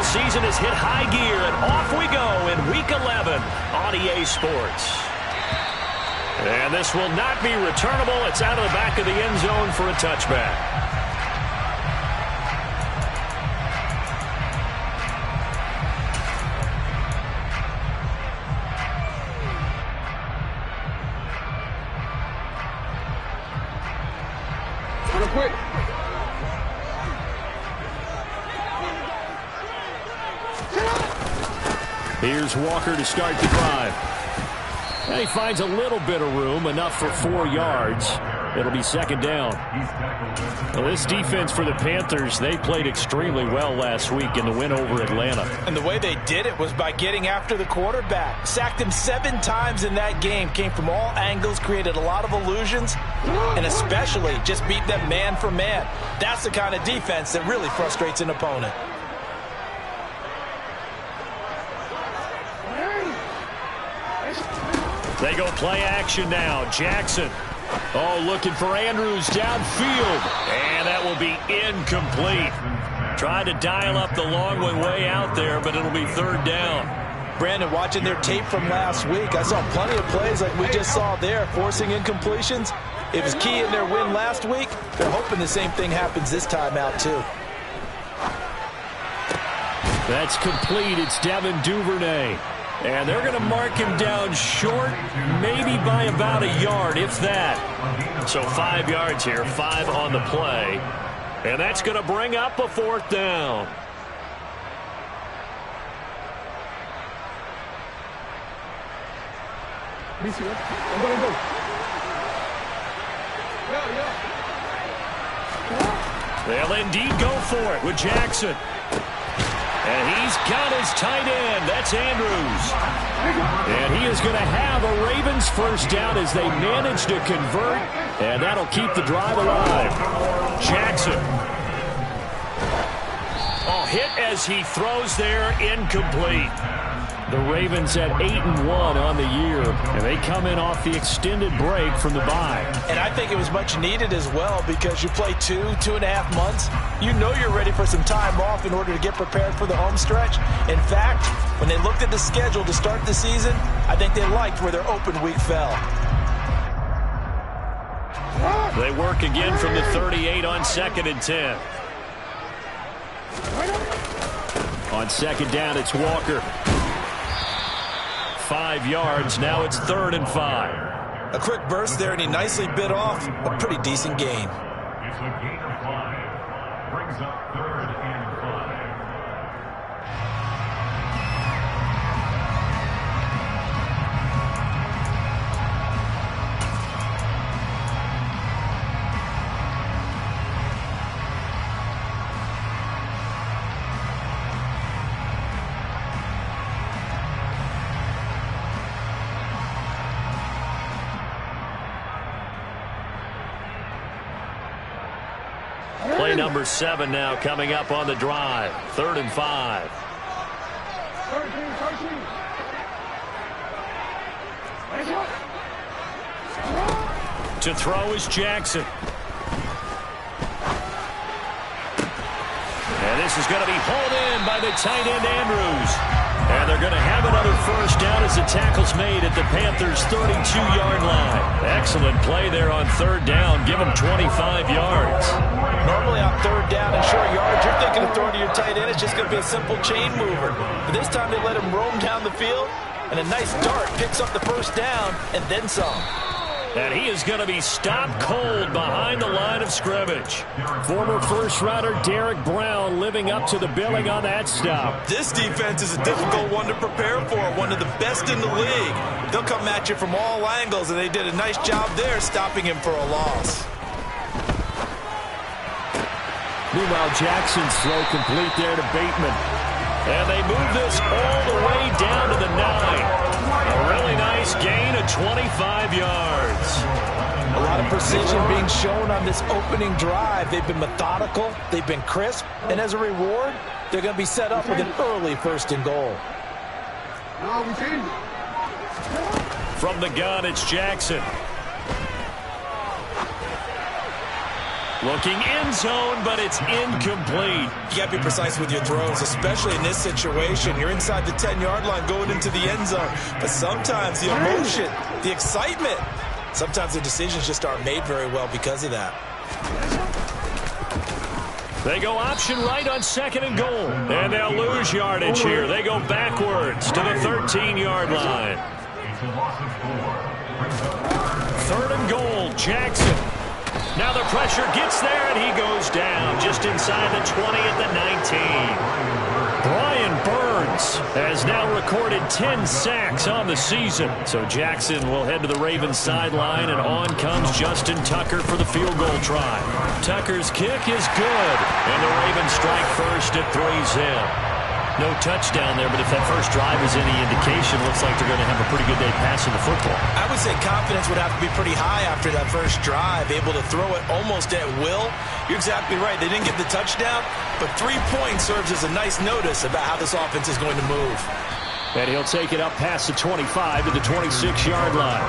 season has hit high gear, and off we go in Week 11 on EA Sports. And this will not be returnable. It's out of the back of the end zone for a touchback. Real quick. Here's Walker to start the drive. And he finds a little bit of room, enough for 4 yards. It'll be second down. Well, this defense for the Panthers, they played extremely well last week in the win over Atlanta. And the way they did it was by getting after the quarterback. Sacked him 7 times in that game. Came from all angles, created a lot of illusions, and especially just beat them man for man. That's the kind of defense that really frustrates an opponent. They go play action now. Jackson. Oh, looking for Andrews downfield. And that will be incomplete. Tried to dial up the long one way out there, but it'll be third down. Brandon, watching their tape from last week, I saw plenty of plays like we just saw there, forcing incompletions. It was key in their win last week. They're hoping the same thing happens this time out, too. That's complete. It's Devin Duvernay. And they're going to mark him down short, maybe by about a yard, if that. So 5 yards here, 5 on the play. And that's going to bring up a fourth down. They'll indeed go for it with Jackson. And he's got his tight end. That's Andrews. And he is going to have a Ravens first down as they manage to convert. And that'll keep the drive alive. Jackson. Oh, hit as he throws there, incomplete. The Ravens at 8-1 on the year, and they come in off the extended break from the bye. And I think it was much needed as well because you play 2.5 months. You know you're ready for some time off in order to get prepared for the home stretch. In fact, when they looked at the schedule to start the season, I think they liked where their open week fell. They work again from the 38 on 2nd and 10. On second down, it's Walker. 5 yards. Now it's 3rd and 5. A quick burst there, and he nicely bit off a pretty decent gain. It's a gain of 5. Brings up 3rd and 5. Play number 7 now coming up on the drive. 3rd and 5. To throw is Jackson. And this is going to be hauled in by the tight end Andrews. And they're going to have another first down as the tackle's made at the Panthers' 32-yard line. Excellent play there on 3rd down. Give them 25 yards. Normally on 3rd down and short yards, you're thinking of throwing to your tight end. It's just going to be a simple chain mover. But this time they let him roam down the field, and a nice dart picks up the first down and then some. And he is going to be stopped cold behind the line of scrimmage. Former first-rounder Derek Brown living up to the billing on that stop. This defense is a difficult one to prepare for, one of the best in the league. They'll come at you from all angles, and they did a nice job there stopping him for a loss. Meanwhile, Jackson's throw complete there to Bateman. And they move this all the way down to the 9. A really nice gain of 25 yards. A lot of precision being shown on this opening drive. They've been methodical, they've been crisp, and as a reward, they're going to be set up with an early 1st and goal. From the gun, it's Jackson. Looking end zone, but it's incomplete. You got to be precise with your throws, especially in this situation. You're inside the 10-yard line going into the end zone. But sometimes the emotion, the excitement, sometimes the decisions just aren't made very well because of that. They go option right on 2nd and goal. And they'll lose yardage here. They go backwards to the 13-yard line. 3rd and goal, Jackson. Now the pressure gets there, and he goes down just inside the 20 at the 19. Brian Burns has now recorded 10 sacks on the season. So Jackson will head to the Ravens sideline, and on comes Justin Tucker for the field goal try. Tucker's kick is good, and the Ravens strike first at 3-zip. No touchdown there, but if that first drive is any indication, looks like they're going to have a pretty good day passing the football. I would say confidence would have to be pretty high after that first drive, able to throw it almost at will. You're exactly right. They didn't get the touchdown, but 3 points serves as a nice notice about how this offense is going to move. And he'll take it up past the 25 to the 26-yard line.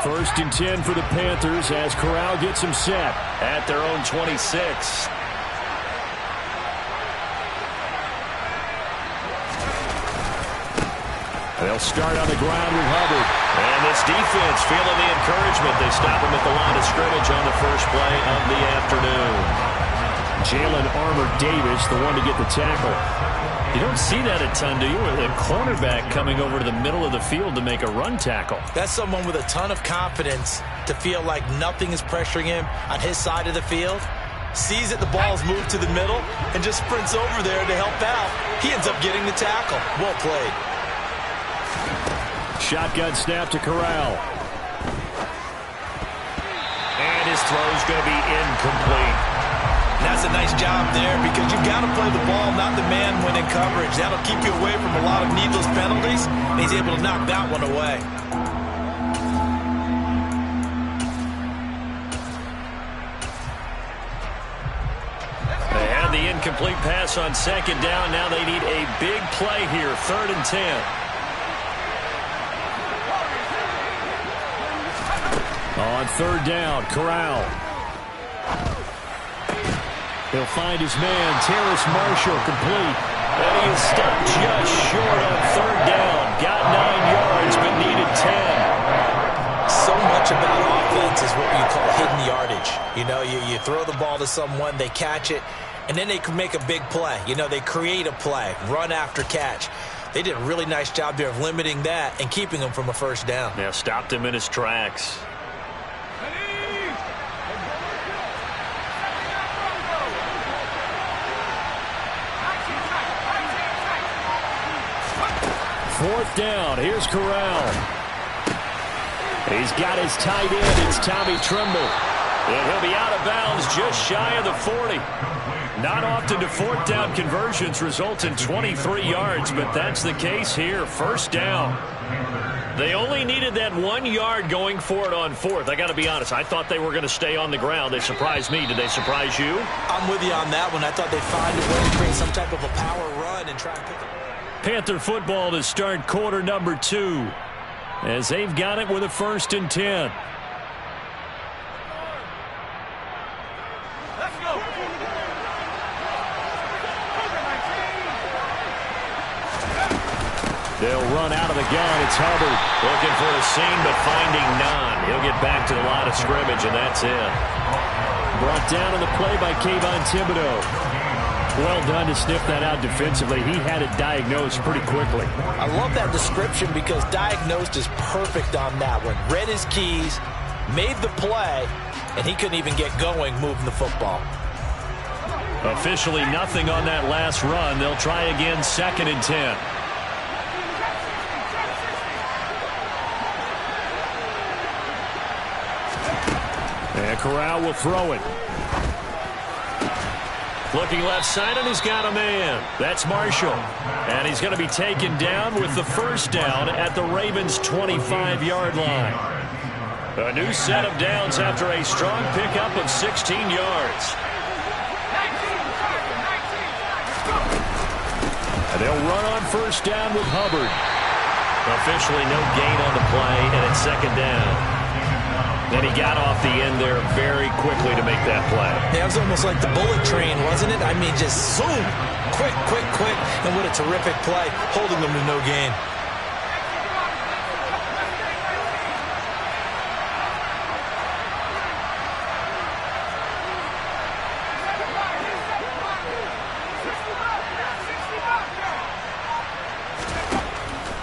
First and 10 for the Panthers as Corral gets him set at their own 26. They'll start on the ground with Hubbard. And this defense feeling the encouragement. They stop him at the line of scrimmage on the first play of the afternoon. Jalen Armour-Davis, the one to get the tackle. You don't see that a ton, do you? A cornerback coming over to the middle of the field to make a run tackle. That's someone with a ton of confidence to feel like nothing is pressuring him on his side of the field. Sees that the ball's moved to the middle and just sprints over there to help out. He ends up getting the tackle. Well played. Shotgun snap to Corral. And his throw's going to be incomplete. That's a nice job there because you've got to play the ball, not the man when in coverage. That'll keep you away from a lot of needless penalties, and he's able to knock that one away. They had the incomplete pass on 2nd down. Now they need a big play here, 3rd and 10. On 3rd down, Corral. He'll find his man, Terrace Marshall, complete. And he is stopped just short on 3rd down. Got 9 yards, but needed 10. So much about offense is what you call hidden yardage. You know, you throw the ball to someone, they catch it, and then they can make a big play. You know, they create a play, run after catch. They did a really nice job there of limiting that and keeping him from a first down. Yeah, stopped him in his tracks. Fourth down. Here's Corral. He's got his tight end. It's Tommy Tremble. And he'll be out of bounds just shy of the 40. Not often do 4th down conversions result in 23 yards, but that's the case here. First down. They only needed that 1 yard going for it on 4th. I got to be honest. I thought they were going to stay on the ground. They surprised me. Did they surprise you? I'm with you on that one. I thought they'd find a way to create some type of a power run and try and pick it. Panther football to start quarter number 2 as they've got it with a 1st and 10. Let's go. They'll run out of the gun. It's Hubbard looking for a seam but finding none. He'll get back to the line of scrimmage, and that's it. Brought down on the play by Kayvon Thibodeau. Well done to sniff that out defensively. He had it diagnosed pretty quickly. I love that description because diagnosed is perfect on that one. Read his keys, made the play, and he couldn't even get going moving the football. Officially nothing on that last run. They'll try again, 2nd and 10. And Corral will throw it. Looking left side, and he's got a man. That's Marshall. And he's going to be taken down with the first down at the Ravens' 25-yard line. A new set of downs after a strong pickup of 16 yards. And they'll run on first down with Hubbard. Officially no gain on the play, and it's second down. Then he got off the end there very quickly to make that play. Yeah, it was almost like the bullet train, wasn't it? I mean, just zoom. Quick, quick, quick. And what a terrific play, holding them to no gain.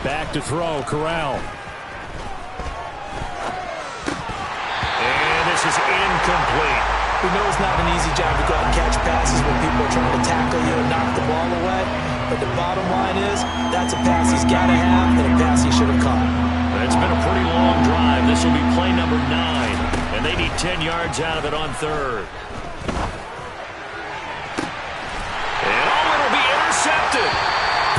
Back to throw, Corral. And this is incomplete. We know it's not an easy job to go out and catch passes when people are trying to tackle you and knock the ball away. But the bottom line is, that's a pass he's got to have and a pass he should have caught. It's been a pretty long drive. This will be play number 9. And they need 10 yards out of it on third. And it'll be intercepted.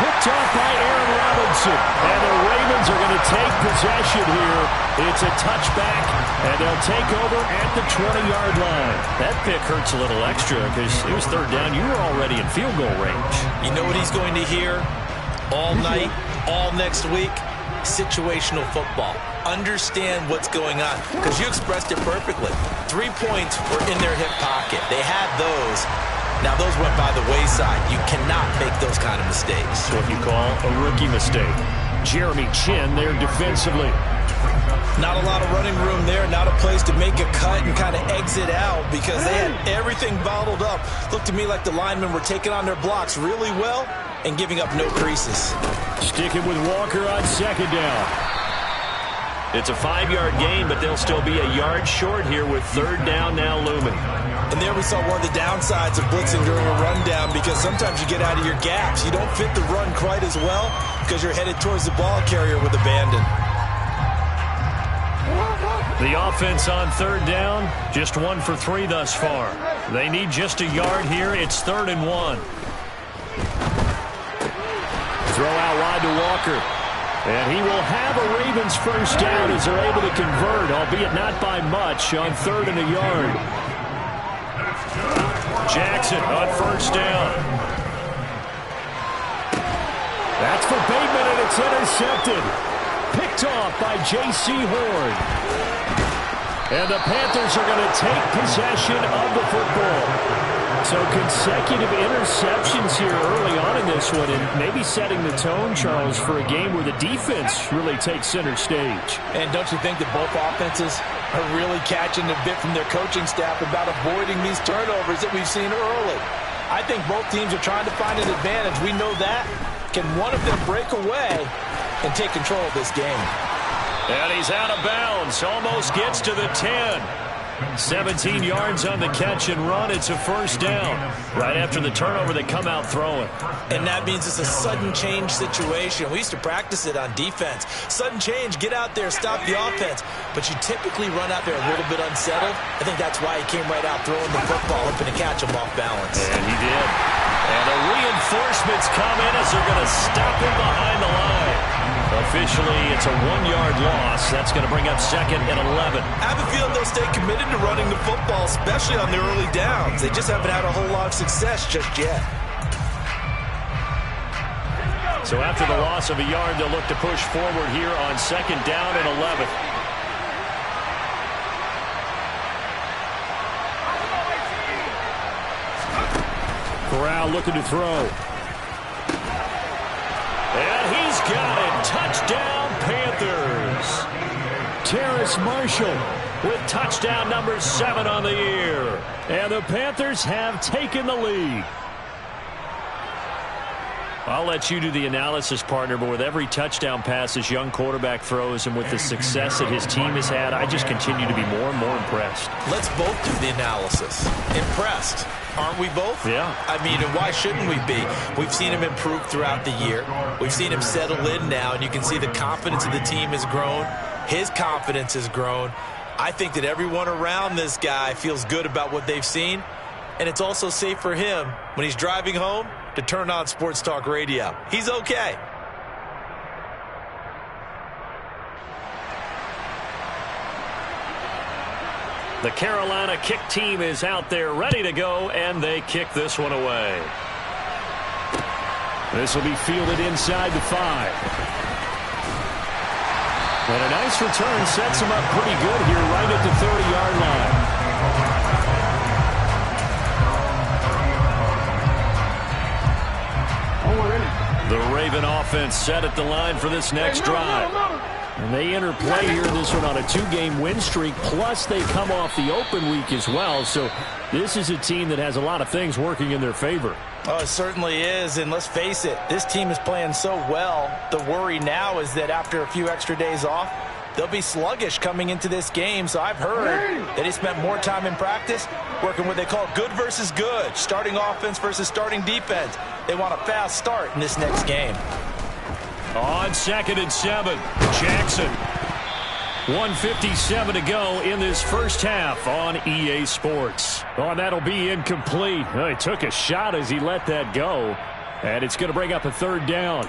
Picked off by Aaron Robinson. And the Ravens are going to take possession here. It's a touchback, and they'll take over at the 20-yard line. That pick hurts a little extra because it was third down. You were already in field goal range. You know what he's going to hear all night, all next week? Situational football. Understand what's going on, because you expressed it perfectly. 3 points were in their hip pocket. They had those. Now, those went by the wayside. You cannot make those kind of mistakes. What you call a rookie mistake. Jeremy Chin there defensively. Not a lot of running room there. Not a place to make a cut and kind of exit out because they had everything bottled up. Looked to me like the linemen were taking on their blocks really well and giving up no creases. Sticking with Walker on second down. It's a 5-yard gain, but they'll still be a yard short here with third down now looming. And there we saw one of the downsides of blitzing during a rundown, because sometimes you get out of your gaps. You don't fit the run quite as well because you're headed towards the ball carrier with abandon. The offense on third down, just 1 for 3 thus far. They need just a yard here. It's 3rd and 1. Throw out wide to Walker. And he will have a Ravens first down as they're able to convert, albeit not by much, on 3rd and a yard. Jackson on first down. That's for Bateman, and it's intercepted. Picked off by J.C. Horn. And the Panthers are going to take possession of the football. So consecutive interceptions here early on in this one, and maybe setting the tone, Charles, for a game where the defense really takes center stage. And don't you think that both offenses are really catching a bit from their coaching staff about avoiding these turnovers that we've seen early? I think both teams are trying to find an advantage. We know that. Can one of them break away and take control of this game? And he's out of bounds. Almost gets to the 10. 17 yards on the catch and run. It's a first down. Right after the turnover, they come out throwing. And that means it's a sudden change situation. We used to practice it on defense. Sudden change, get out there, stop the offense. But you typically run out there a little bit unsettled. I think that's why he came right out throwing the football, hoping to catch him off balance. And he did. And the reinforcements come in as they're going to stop him behind the line. Officially, it's a 1-yard loss. That's going to bring up 2nd and 11. I have a feeling they'll stay committed to running the football, especially on the early downs. They just haven't had a whole lot of success just yet. So after the loss of a yard, they'll look to push forward here on 2nd down and 11. Corral looking to throw. And he's got it. Touchdown, Panthers. Terrace Marshall with touchdown number 7 on the year. And the Panthers have taken the lead. I'll let you do the analysis, partner, but with every touchdown pass this young quarterback throws and with the success that his team has had, I just continue to be more and more impressed. Let's both do the analysis. Impressed. Aren't we both? Yeah. I mean, and why shouldn't we be? We've seen him improve throughout the year. We've seen him settle in now, and you can see the confidence of the team has grown. His confidence has grown. I think that everyone around this guy feels good about what they've seen, and it's also safe for him when he's driving home to turn on Sports Talk Radio. He's okay. The Carolina kick team is out there ready to go, and they kick this one away. This will be fielded inside the 5. And a nice return sets him up pretty good here right at the 30-yard line. The Raven offense set at the line for this next drive. And they enter play here in this one on a 2-game win streak, plus they come off the open week as well. So this is a team that has a lot of things working in their favor. Oh, it certainly is, and let's face it, this team is playing so well. The worry now is that after a few extra days off, they'll be sluggish coming into this game. So I've heard that he spent more time in practice working what they call good versus good, starting offense versus starting defense. They want a fast start in this next game. On 2nd and 7, Jackson. 1:57 to go in this first half on EA Sports. Oh, and that'll be incomplete. Oh, he took a shot as he let that go, and it's going to bring up a 3rd down.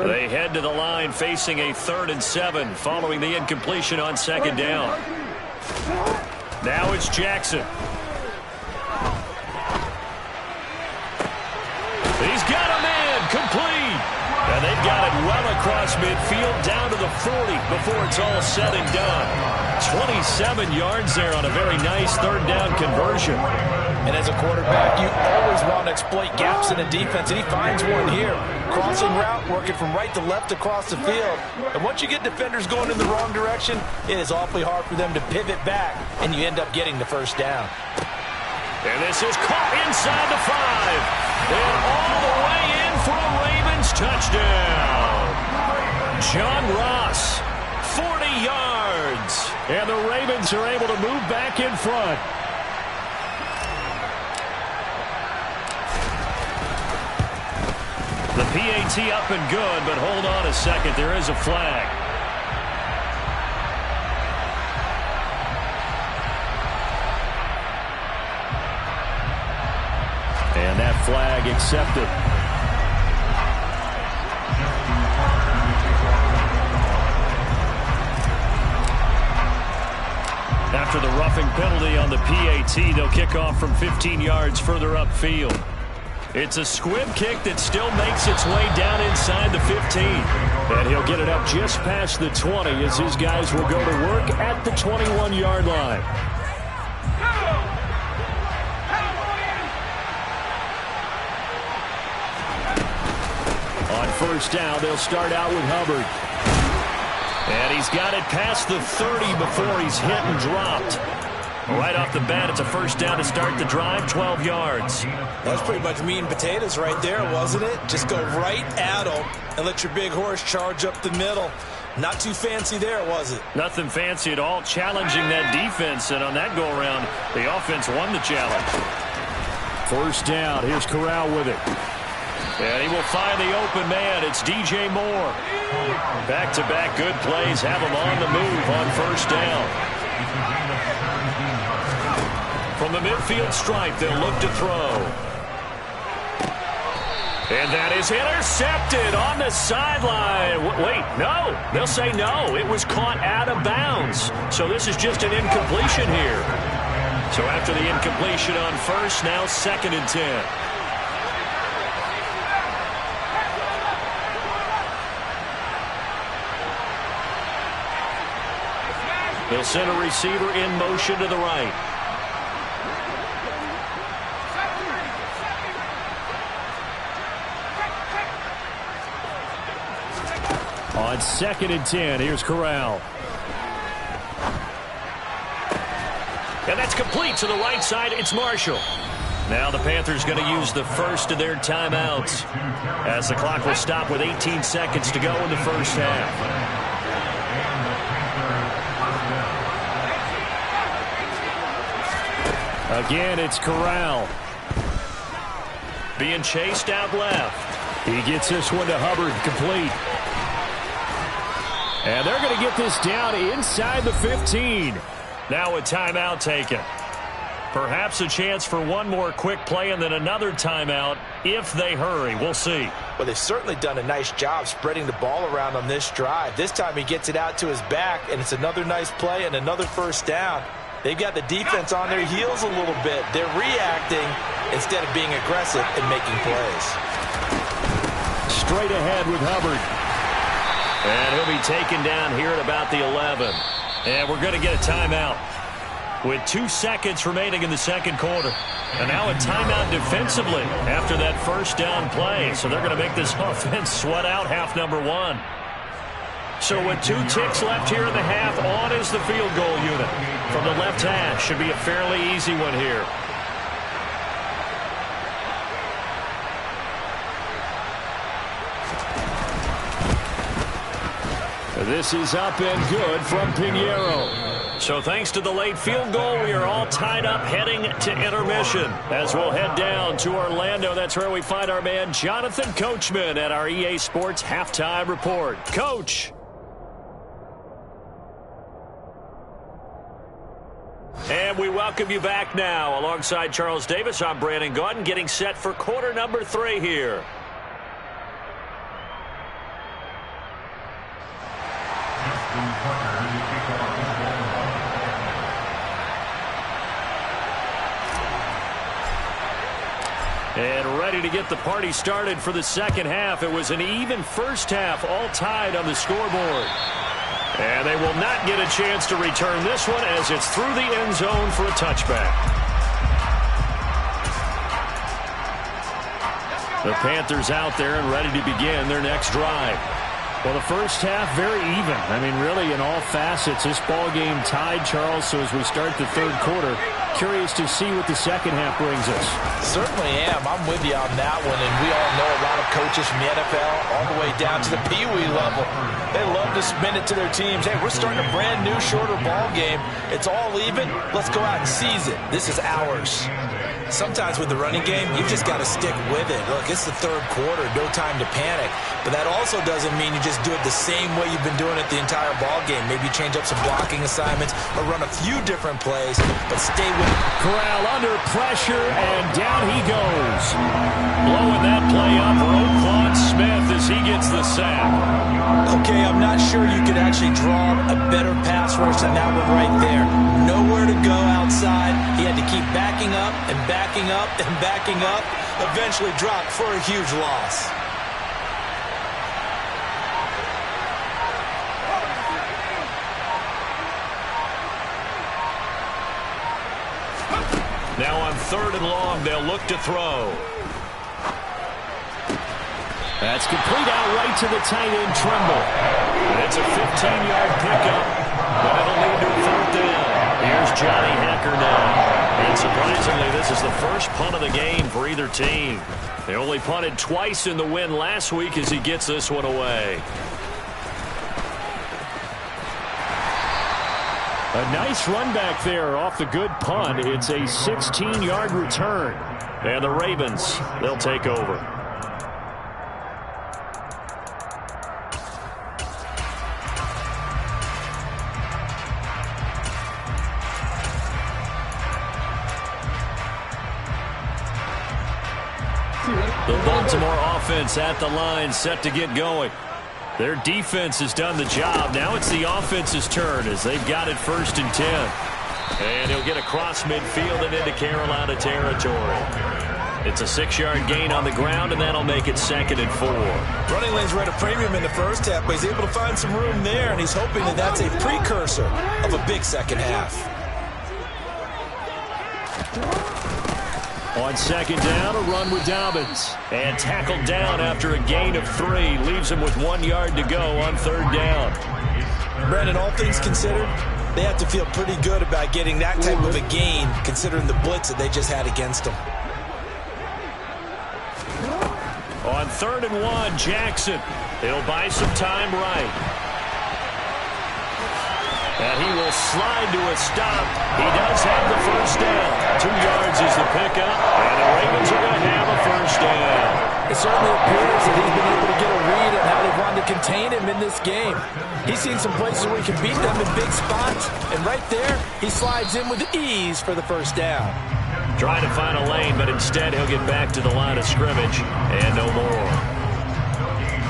They head to the line facing a 3rd and 7 following the incompletion on 2nd down. Now it's Jackson. He's got a man complete. And they've got it well across midfield down to the 40 before it's all said and done. 27 yards there on a very nice 3rd down conversion. And as a quarterback, you always want to exploit gaps in the defense, and he finds one here. Crossing route, working from right to left across the field. And once you get defenders going in the wrong direction, it is awfully hard for them to pivot back, and you end up getting the 1st down. And this is caught inside the 5. And all the way in for a Ravens touchdown. John Ross, 40 yards. And the Ravens are able to move back in front. The PAT up and good, but hold on a second. There is a flag. And that flag accepted. After the roughing penalty on the PAT, they'll kick off from 15 yards further upfield. It's a squib kick that still makes its way down inside the 15. And he'll get it up just past the 20 as his guys will go to work at the 21-yard line. On 1st down, they'll start out with Hubbard. And he's got it past the 30 before he's hit and dropped. Right off the bat, it's a 1st down to start the drive, 12 yards. That's pretty much meat and potatoes right there, wasn't it? Just go right at him and let your big horse charge up the middle. Not too fancy there, was it? Nothing fancy at all, challenging that defense. And on that go-around, the offense won the challenge. 1st down, here's Corral with it. And he will find the open man. It's DJ Moore. Back-to-back good plays have him on the move on 1st down. From the midfield stripe, they'll look to throw. And that is intercepted on the sideline. Wait, no. They'll say no. It was caught out of bounds. So this is just an incompletion here. So after the incompletion on 1st, now 2nd and 10. They'll send a receiver in motion to the right. On 2nd and 10, here's Corral. And that's complete to the right side. It's Marshall. Now the Panthers going to use the first of their timeouts as the clock will stop with 18 seconds to go in the 1st half. Again, it's Corral. Being chased out left. He gets this one to Hubbard, complete. And they're going to get this down inside the 15. Now a timeout taken. Perhaps a chance for one more quick play and then another timeout if they hurry. We'll see. Well, they've certainly done a nice job spreading the ball around on this drive. This time he gets it out to his back, and it's another nice play and another first down. They've got the defense on their heels a little bit. They're reacting instead of being aggressive and making plays. Straight ahead with Hubbard. And he'll be taken down here at about the 11. And we're going to get a timeout with 2 seconds remaining in the second quarter. And now a timeout defensively after that first down play. So they're going to make this offense sweat out half number 1. So with 2 ticks left here in the half, on is the field goal unit from the left hash. Should be a fairly easy one here. This is up and good from Pinheiro. So thanks to the late field goal, we are all tied up heading to intermission. As we'll head down to Orlando, that's where we find our man Jonathan Coachman at our EA Sports Halftime Report. Coach. And we welcome you back now. Alongside Charles Davis, I'm Brandon Gaudin, getting set for quarter number 3 here. And ready to get the party started for the second half. It was an even first half, all tied on the scoreboard. And they will not get a chance to return this one as it's through the end zone for a touchback. The Panthers out there and ready to begin their next drive. Well, the first half, very even. I mean, really, in all facets, this ball game tied, Charles. So as we start the third quarter, curious to see what the second half brings us. Certainly am. I'm with you on that one. And we all know a lot of coaches from the NFL all the way down to the Pee-wee level. They love to spin it to their teams. Hey, we're starting a brand new, shorter ball game. It's all even. Let's go out and seize it. This is ours. Sometimes with the running game, you've just got to stick with it. Look, it's the third quarter, no time to panic. But that also doesn't mean you just do it the same way you've been doing it the entire ball game. Maybe change up some blocking assignments or run a few different plays, but stay with it. Corral under pressure, and down he goes. Blowing that play up, Roquan Smith as he gets the sack. Okay, I'm not sure you could actually draw a better pass rush than that one right there. Nowhere to go outside. He had to keep backing up and backing up and backing up. Eventually dropped for a huge loss. Now on 3rd and long, they'll look to throw. That's complete out right to the tight end, Trimble. And it's a 15-yard pickup, but it'll lead to a 4th down. Here's Johnny Hecker now. And surprisingly, this is the first punt of the game for either team. They only punted twice in the win last week as he gets this one away. A nice run back there off the good punt. It's a 16-yard return. And the Ravens, they'll take over. The Baltimore offense at the line, set to get going. Their defense has done the job. Now it's the offense's turn as they've got it 1st and 10. And he'll get across midfield and into Carolina territory. It's a 6-yard gain on the ground, and that'll make it 2nd and 4. Running lanes were at a premium in the first half, but he's able to find some room there, and he's hoping that that's a precursor of a big second half. On 2nd down, a run with Dobbins. And tackled down after a gain of 3. Leaves him with 1 yard to go on 3rd down. Brandon, all things considered, they have to feel pretty good about getting that type of a gain, considering the blitz that they just had against them. On 3rd and 1, Jackson. He'll buy some time right. And he will slide to a stop. He does have the first down. 2 yards is the pickup, and the Ravens are going to have a first down. It certainly appears that he's been able to get a read on how they wanted to contain him in this game. He's seen some places where he can beat them in big spots, and right there, he slides in with ease for the first down. Trying to find a lane, but instead he'll get back to the line of scrimmage, and no more.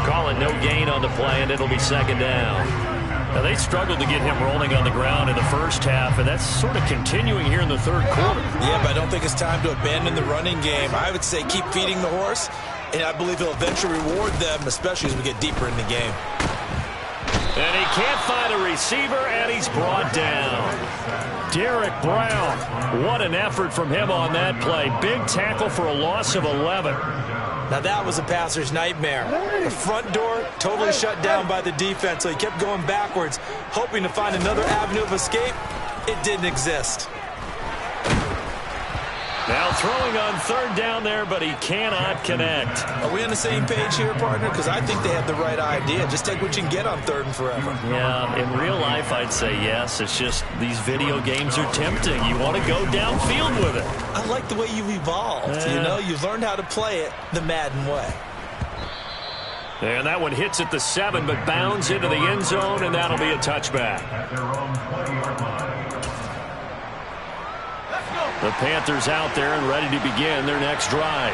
Call it no gain on the play, and it'll be second down. Now, they struggled to get him rolling on the ground in the first half, and that's sort of continuing here in the third quarter. Yeah, but I don't think it's time to abandon the running game. I would say keep feeding the horse, and I believe he'll eventually reward them, especially as we get deeper in the game. And he can't find a receiver, and he's brought down. Derek Brown, what an effort from him on that play. Big tackle for a loss of 11. Now that was a passer's nightmare. The front door totally shut down by the defense, so he kept going backwards, hoping to find another avenue of escape. It didn't exist. Now throwing on third down there, but he cannot connect. Are we on the same page here, partner? Because I think they have the right idea. Just take what you can get on third and forever. Yeah, in real life, I'd say yes. It's just these video games are tempting. You want to go downfield with it. I like the way you've evolved. You know, you've learned how to play it the Madden way. And that one hits at the 7, but bounds into the end zone, and that'll be a touchback. At their own 20-yard line. The Panthers out there and ready to begin their next drive.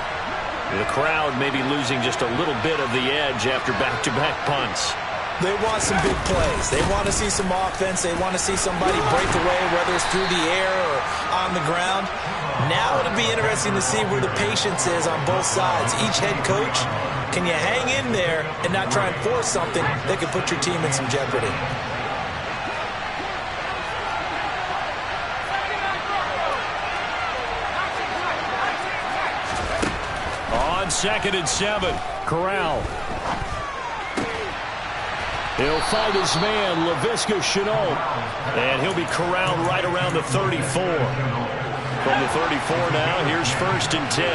The crowd may be losing just a little bit of the edge after back-to-back punts. They want some big plays. They want to see some offense. They want to see somebody break away, whether it's through the air or on the ground. Now it'll be interesting to see where the patience is on both sides. Each head coach, can you hang in there and not try and force something that could put your team in some jeopardy? Second and 7. Corral. He'll find his man, Laviska Shenault. And he'll be corralled right around the 34. From the 34 now, here's first and 10.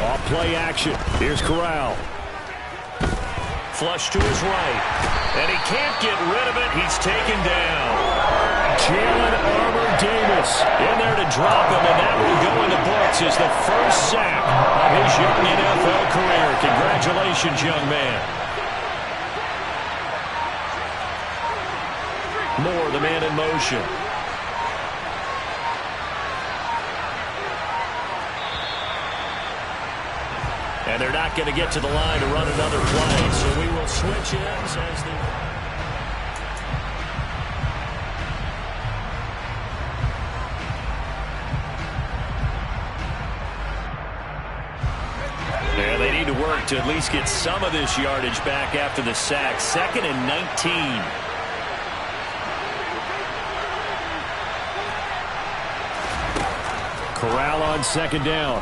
Off play action. Here's Corral. Flush to his right. And he can't get rid of it. He's taken down. Jalen Armour-Davis in there to drop him, and that will go in the books as the first sack of his young NFL career. Congratulations, young man. Moore, the man in motion. And they're not going to get to the line to run another play, so we will switch ends as the... Yeah, they need to work to at least get some of this yardage back after the sack. 2nd and 19. Corral on second down.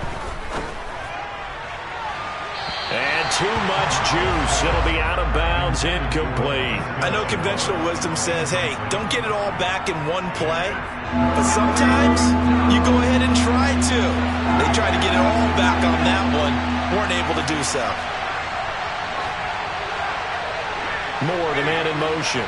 And too much juice. It'll be out of bounds, incomplete. I know conventional wisdom says, hey, don't get it all back in one play. But sometimes you go ahead and try to. They tried to get it all back on that one. Weren't able to do so. Moore, the man in motion.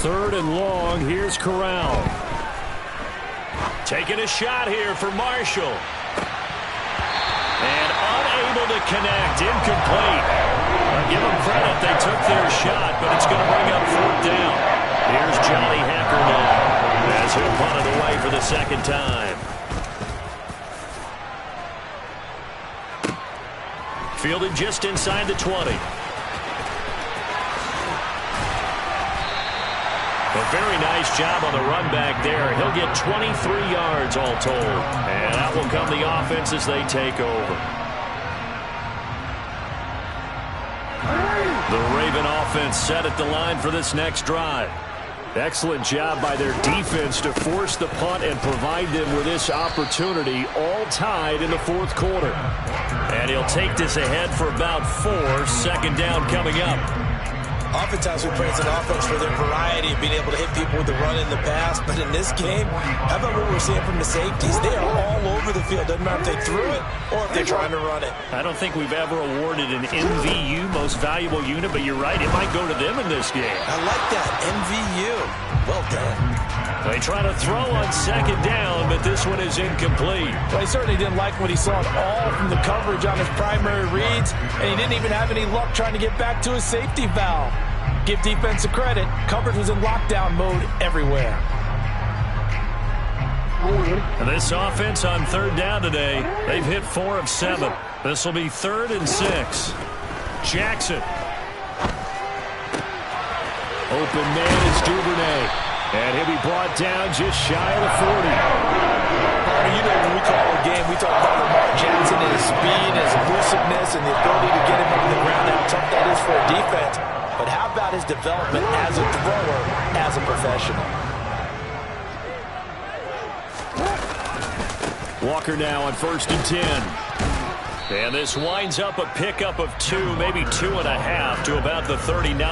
Third and long. Here's Corral. Taking a shot here for Marshall. And unable to connect. Incomplete. Give them credit. They took their shot, but it's going to bring up fourth down. Here's Johnny Hecker now as he'll punt it away for the second time. Fielded just inside the 20. A very nice job on the run back there. He'll get 23 yards all told. And out will come the offense as they take over. The Raven offense set at the line for this next drive. Excellent job by their defense to force the punt and provide them with this opportunity, all tied in the fourth quarter. And he'll take this ahead for about 4. Second down coming up. Oftentimes we praise an offense for their variety of being able to hit people with the run in the pass. But in this game, how about what we're seeing from the safeties? They are all over the field. Doesn't matter if they threw it or if they're trying to run it. I don't think we've ever awarded an MVU, most valuable unit, but you're right, it might go to them in this game. I like that, MVU. Well done. They try to throw on second down, but this one is incomplete. Well, he certainly didn't like what he saw at all from the coverage on his primary reads, and he didn't even have any luck trying to get back to his safety valve. Give defensive credit. Coverage was in lockdown mode everywhere. And this offense on third down today, they've hit 4 of 7. This will be 3rd and 6. Jackson. Open man is Duvernay. And he'll be brought down just shy of the 40. You know, when we call a game, we talk about Lamar Jackson and his speed, his elusiveness, and the ability to get him on the ground, how tough that is for a defense. But how about his development as a thrower, as a professional? Walker now on 1st and 10. And this winds up a pickup of 2, maybe 2.5 to about the 39.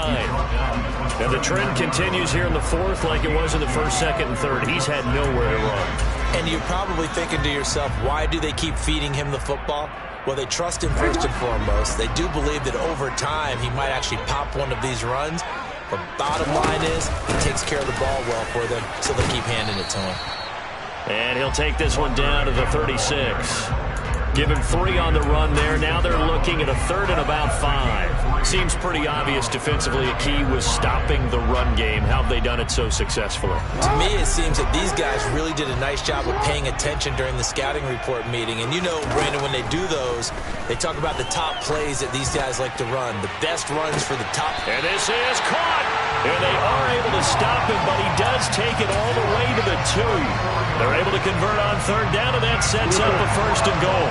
And the trend continues here in the 4th like it was in the 1st, 2nd, and 3rd. He's had nowhere to run. And you're probably thinking to yourself, why do they keep feeding him the football? Well, they trust him first and foremost. They do believe that over time he might actually pop one of these runs. But bottom line is, he takes care of the ball well for them, so they keep handing it to him. And he'll take this one down to the 36. Give him 3 on the run there. Now they're looking at a 3rd and about 5. Seems pretty obvious defensively a key was stopping the run game. How have they done it so successfully? To me, it seems that these guys really did a nice job of paying attention during the scouting report meeting. And you know, Brandon, when they do those, they talk about the top plays that these guys like to run, the best runs for the top. And this is caught. And they are able to stop him, but he does take it all the way to the 2. They're able to convert on 3rd down, and that sets up a 1st and goal.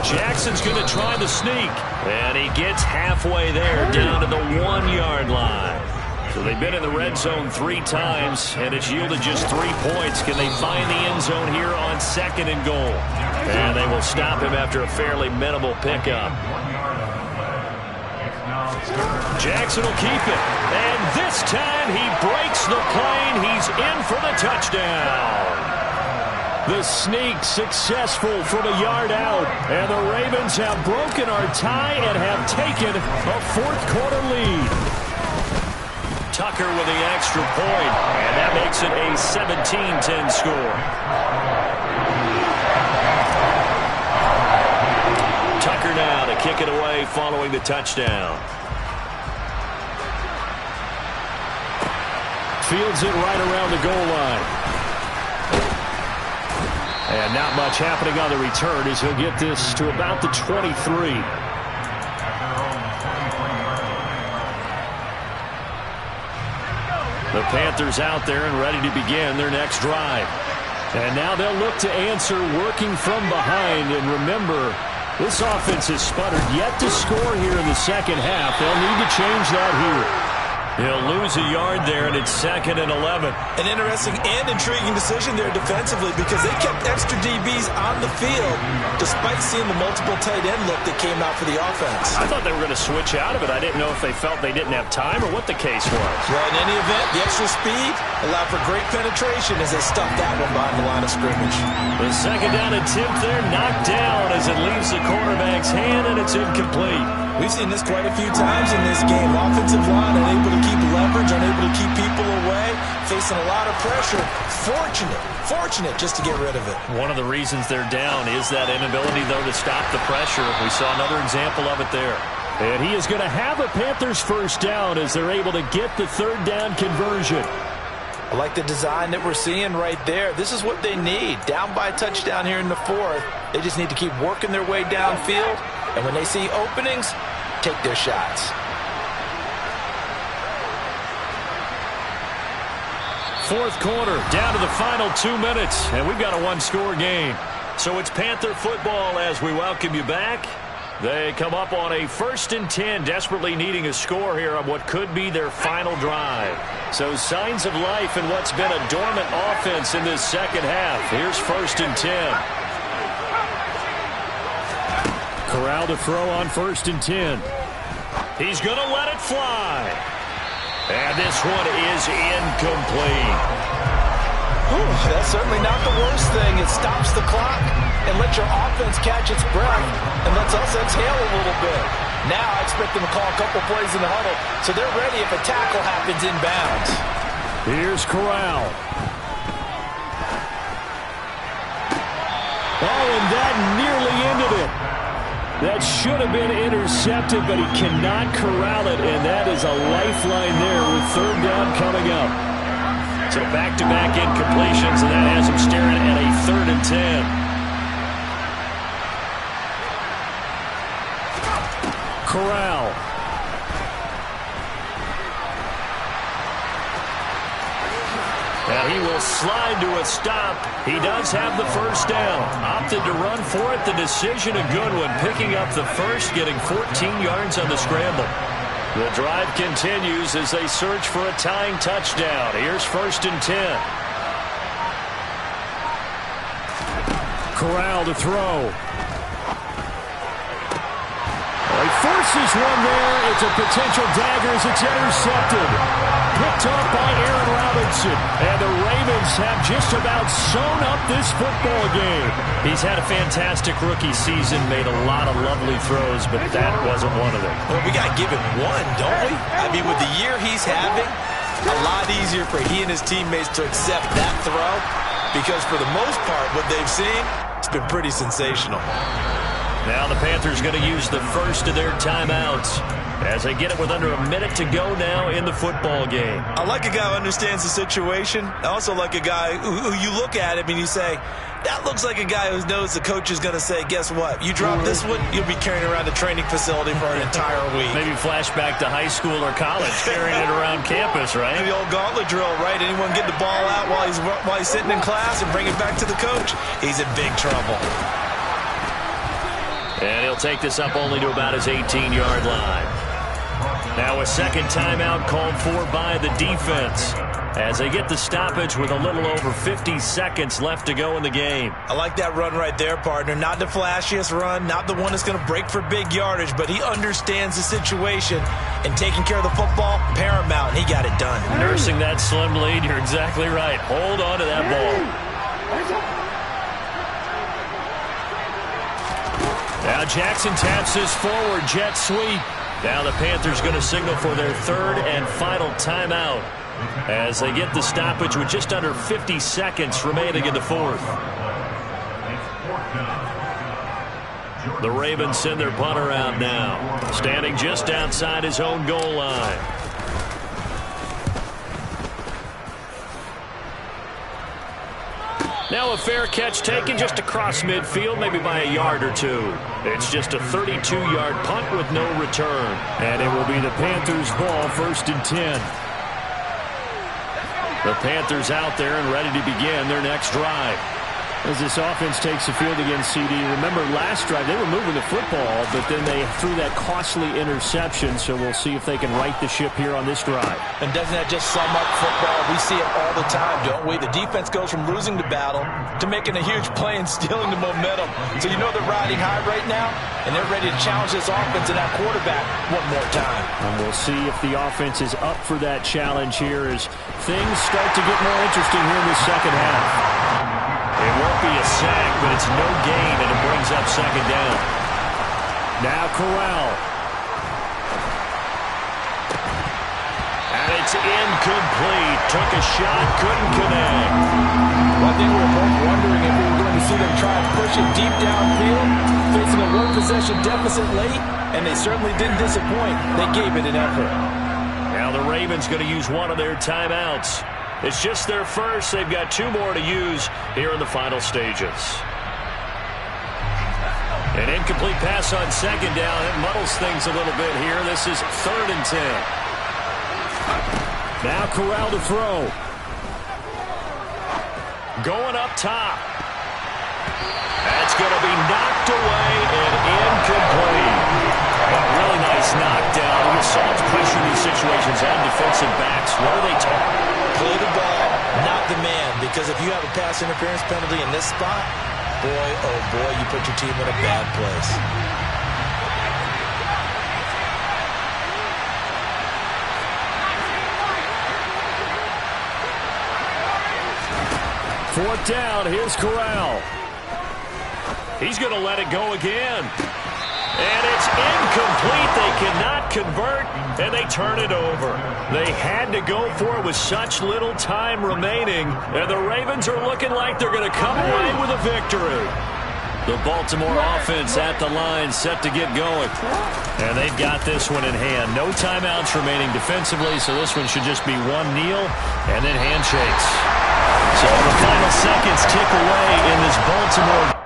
Jackson's going to try the sneak, and he gets halfway there down to the 1-yard line. So they've been in the red zone 3 times, and it's yielded just 3 points. Can they find the end zone here on 2nd and goal? And they will stop him after a fairly minimal pickup. Jackson will keep it, and this time he breaks the plane. He's in for the touchdown. The sneak successful from a yard out, and the Ravens have broken our tie and have taken a 4th quarter lead. Tucker with the extra point, and that makes it a 17-10 score. Tucker now to kick it away following the touchdown. Fields it right around the goal line. And not much happening on the return as he'll get this to about the 23. The Panthers out there and ready to begin their next drive. And now they'll look to answer working from behind. And remember, this offense has sputtered yet to score here in the second half. They'll need to change that here. He'll lose a yard there, and it's 2nd and 11. An interesting and intriguing decision there defensively because they kept extra DBs on the field despite seeing the multiple tight end look that came out for the offense. I thought they were going to switch out of it. I didn't know if they felt they didn't have time or what the case was. Well, in any event, the extra speed allowed for great penetration as they stuffed that one behind the line of scrimmage. The 2nd down attempt there knocked down as it leaves the quarterback's hand, and it's incomplete. We've seen this quite a few times in this game. Offensive line unable to keep leverage, unable to keep people away, facing a lot of pressure. Fortunate just to get rid of it. One of the reasons they're down is that inability, though, to stop the pressure. We saw another example of it there. And he is going to have a Panthers 1st down as they're able to get the 3rd down conversion. I like the design that we're seeing right there. This is what they need. Down by a touchdown here in the 4th. They just need to keep working their way downfield. And when they see openings, take their shots. 4th quarter, down to the final 2 minutes, and we've got a 1-score game. So it's Panther football as we welcome you back. They come up on a 1st and 10, desperately needing a score here on what could be their final drive. So signs of life in what's been a dormant offense in this second half. Here's 1st and 10. Corral to throw on 1st and 10. He's going to let it fly. And this one is incomplete. That's certainly not the worst thing. It stops the clock and lets your offense catch its breath and lets us exhale a little bit. Now I expect them to call a couple plays in the huddle so they're ready if a tackle happens inbounds. Here's Corral. Oh, and that nearly ended it. That should have been intercepted, but he cannot corral it, and that is a lifeline there with 3rd down coming up. So back-to-back incompletions, and that has him staring at a 3rd and 10. Corral. And he will slide to a stop. He does have the 1st down. Opted to run for it. The decision a good one. Picking up the 1st, getting 14 yards on the scramble. The drive continues as they search for a tying touchdown. Here's 1st and 10. Corral to throw. He forces one there. It's a potential dagger as it's intercepted. Picked up by Aaron Robinson. And the Ravens have just about sewn up this football game. He's had a fantastic rookie season, made a lot of lovely throws, but that wasn't one of them. Well, we got to give him one, don't we? I mean, with the year he's having, a lot easier for he and his teammates to accept that throw because for the most part, what they've seen, it's been pretty sensational. Now the Panthers going to use the 1st of their timeouts as they get it with under a minute to go now in the football game. I like a guy who understands the situation. I also like a guy who you look at him and you say, that looks like a guy who knows the coach is going to say, guess what? You drop this one, you'll be carrying around the training facility for an entire week. Maybe flashback to high school or college, carrying it around campus, right? The old gauntlet drill, right? Anyone get the ball out while he's sitting in class and bring it back to the coach? He's in big trouble. And he'll take this up only to about his 18-yard line. Now a 2nd timeout called for by the defense as they get the stoppage with a little over 50 seconds left to go in the game. I like that run right there, partner. Not the flashiest run, not the one that's going to break for big yardage, but he understands the situation, and taking care of the football, paramount, and he got it done. Nursing that slim lead, you're exactly right. Hold on to that ball. Now Jackson taps this forward jet sweep. Now the Panthers going to signal for their 3rd and final timeout as they get the stoppage with just under 50 seconds remaining in the 4th. The Ravens send their punter out now, standing just outside his own goal line. Now a fair catch taken just across midfield, maybe by a yard or two. It's just a 32-yard punt with no return. And it will be the Panthers' ball, 1st and 10. The Panthers out there and ready to begin their next drive. As this offense takes the field against CD, remember last drive they were moving the football, but then they threw that costly interception, so we'll see if they can right the ship here on this drive. And doesn't that just sum up football? We see it all the time, don't we? The defense goes from losing the battle to making a huge play and stealing the momentum. So you know they're riding high right now, and they're ready to challenge this offense and that quarterback one more time. And we'll see if the offense is up for that challenge here as things start to get more interesting here in the second half. It won't be a sack, but it's no gain, and it brings up 2nd down. Now Corral. And it's incomplete. Took a shot, couldn't connect. Well, I think we were both wondering if we were going to see them try and push it deep downfield, facing a one-possession deficit late, and they certainly didn't disappoint. They gave it an effort. Now the Ravens going to use one of their timeouts. It's just their 1st. They've got 2 more to use here in the final stages. An incomplete pass on 2nd down. It muddles things a little bit here. This is 3rd and 10. Now Corral to throw. Going up top. That's going to be knocked away and incomplete. gets knocked down. Who assaults pressure in these situations on defensive backs? What are they taught? Play the ball, not the man. Because if you have a pass interference penalty in this spot, boy, oh boy, you put your team in a bad place. Fourth down, here's Corral. He's going to let it go again. And it's incomplete. They cannot convert, and they turn it over. They had to go for it with such little time remaining, and the Ravens are looking like they're going to come away with a victory. The Baltimore offense at the line, set to get going. And they've got this one in hand. No timeouts remaining defensively, so this one should just be one kneel and then handshakes. So the final seconds tick away in this Baltimore